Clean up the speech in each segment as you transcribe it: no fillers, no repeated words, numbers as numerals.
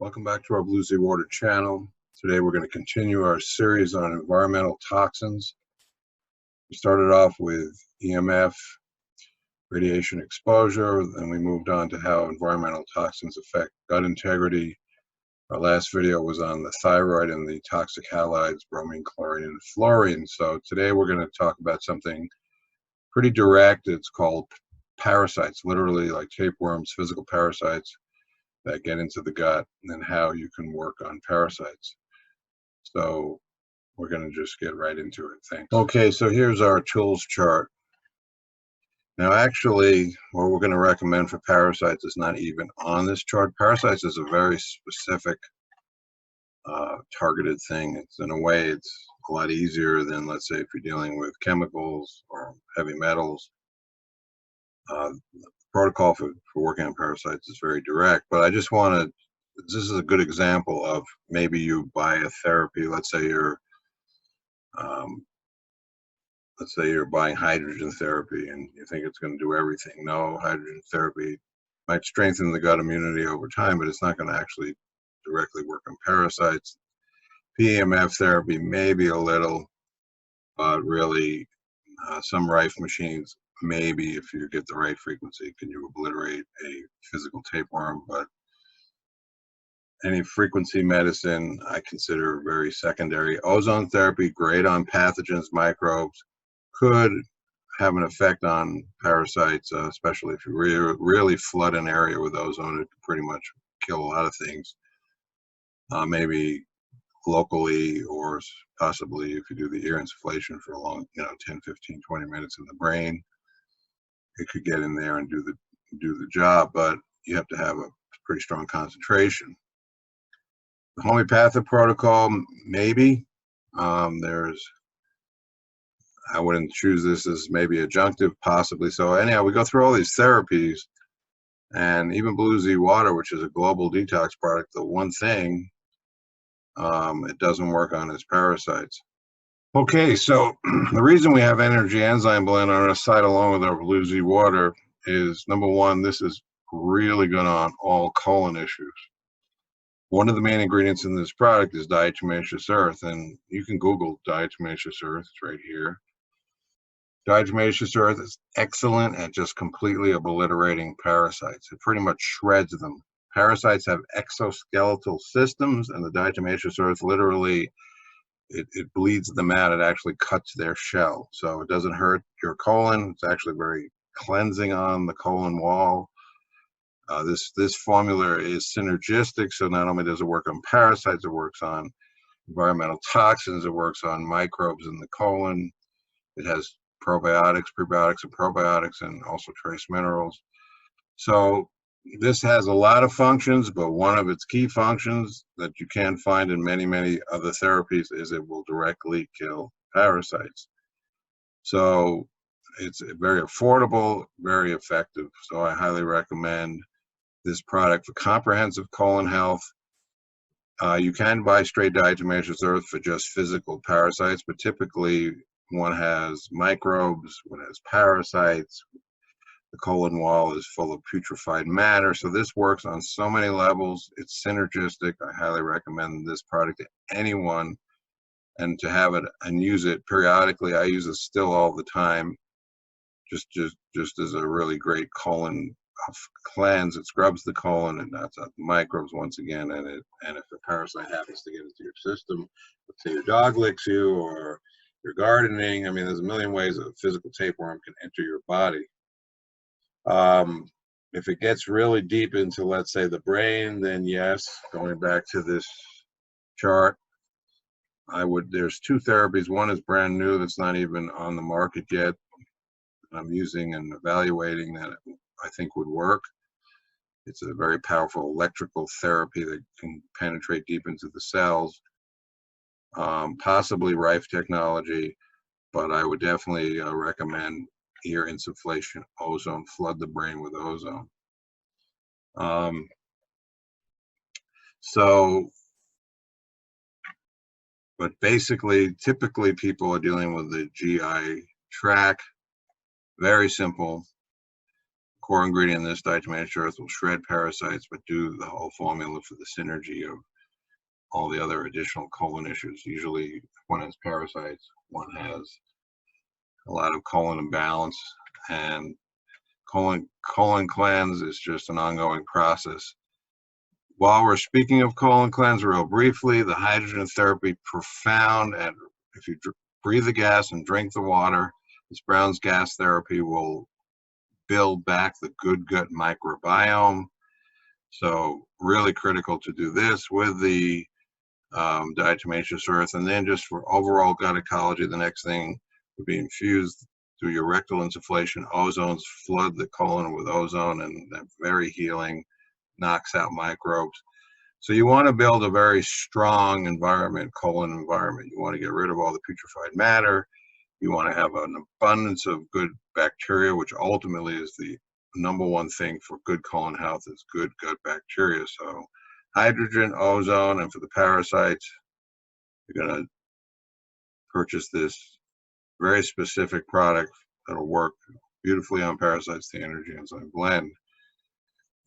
Welcome back to our Blue Sea Water channel. Today we're going to continue our series on environmental toxins. We started off with EMF, radiation exposure, then we moved on to how environmental toxins affect gut integrity. Our last video was on the thyroid and the toxic halides, bromine, chlorine, and fluorine. So today we're going to talk about something pretty direct. It's called parasites, literally like tapeworms, physical parasites that get into the gut, and then how you can work on parasites. So we're going to just get right into it. Thanks. Okay, so here's our tools chart. Now actually, what we're going to recommend for parasites is not even on this chart. Parasites is a very specific targeted thing. It's in a way, it's a lot easier than, let's say, if you're dealing with chemicals or heavy metals. Protocol for working on parasites is very direct, but I just want to, this is a good example of maybe you buy a therapy. Let's say you're buying hydrogen therapy and you think it's going to do everything. No, hydrogen therapy might strengthen the gut immunity over time, but it's not going to actually directly work on parasites. PEMF therapy maybe a little, but really some Rife machines, maybe if you get the right frequency, can you obliterate a physical tapeworm, but any frequency medicine I consider very secondary. Ozone therapy, great on pathogens, microbes, could have an effect on parasites, especially if you really flood an area with ozone. It could pretty much kill a lot of things, maybe locally, or possibly if you do the ear insufflation for a long, 10, 15, 20 minutes in the brain, it could get in there and do the job, but you have to have a pretty strong concentration. The homeopathic protocol, maybe. I wouldn't choose this as maybe adjunctive, possibly. So anyhow, we go through all these therapies, and even Blue Sea Water, which is a global detox product, the one thing it doesn't work on is parasites. Okay, so the reason we have Energy Enzyme Blend on our site along with our Blue Sea Water is, number one, this is really good on all colon issues. One of the main ingredients in this product is diatomaceous earth, and you can Google diatomaceous earth, it's right here. Diatomaceous earth is excellent at just completely obliterating parasites. It pretty much shreds them. Parasites have exoskeletal systems, and the diatomaceous earth literally, it bleeds them out. It actually cuts their shell. So it doesn't hurt your colon. It's actually very cleansing on the colon wall. This formula is synergistic, so not only does it work on parasites, it works on environmental toxins, it works on microbes in the colon. It has probiotics, prebiotics, and probiotics, and also trace minerals. So this has a lot of functions, but one of its key functions that you can find in many, many other therapies is it will directly kill parasites. So it's very affordable, very effective. So I highly recommend this product for comprehensive colon health. You can buy straight diatomaceous earth for just physical parasites, but typically one has microbes, one has parasites. The colon wall is full of putrefied matter. So this works on so many levels. It's synergistic. I highly recommend this product to anyone, and to have it and use it periodically. I use it still all the time, just as a really great colon cleanse. It scrubs the colon and knocks out the microbes once again. And if a parasite happens to get into your system, let's say your dog licks you or you're gardening, I mean, there's a million ways a physical tapeworm can enter your body. If it gets really deep into, let's say, the brain, then yes, going back to this chart, there's two therapies. One is brand new, that's not even on the market yet. I'm using and evaluating that I think would work. It's a very powerful electrical therapy that can penetrate deep into the cells, possibly Rife technology, but I would definitely recommend ear insufflation, ozone, flood the brain with ozone. But basically, typically people are dealing with the GI tract. Very simple. core ingredient in this diatomaceous earth will shred parasites, but do the whole formula for the synergy of all the other additional colon issues. Usually one has parasites, one has a lot of colon imbalance, and colon cleanse is just an ongoing process. While we're speaking of colon cleanse, real briefly, the hydrogen therapy, profound, and if you breathe the gas and drink the water, this Brown's gas therapy will build back the good gut microbiome. So really critical to do this with the diatomaceous earth. And then just for overall gut ecology, the next thing would be infused through your rectal insufflation. Ozones flood the colon with ozone, and that very healing, knocks out microbes. So you want to build a very strong environment, colon environment. You want to get rid of all the putrefied matter. You want to have an abundance of good bacteria, which ultimately is the number one thing for good colon health, is good gut bacteria. So hydrogen, ozone, and for the parasites, you're going to purchase this very specific product that'll work beautifully on parasites, the Energy Enzyme Blend.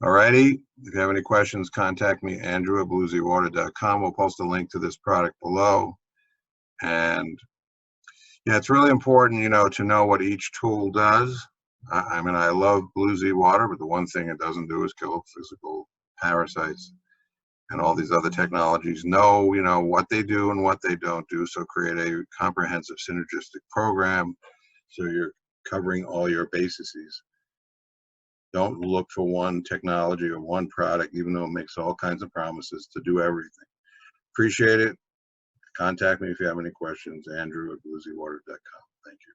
Alrighty, if you have any questions, contact me, Andrew at blueseawater.com. We'll post a link to this product below. And yeah, it's really important, you know, to know what each tool does. I mean, I love Blue Z water, but the one thing it doesn't do is kill physical parasites. And all these other technologies know, you know, what they do and what they don't do. So create a comprehensive synergistic program so you're covering all your bases. Don't look for one technology or one product, even though it makes all kinds of promises to do everything. Appreciate it. Contact me if you have any questions. Andrew at blueseawater.com. Thank you.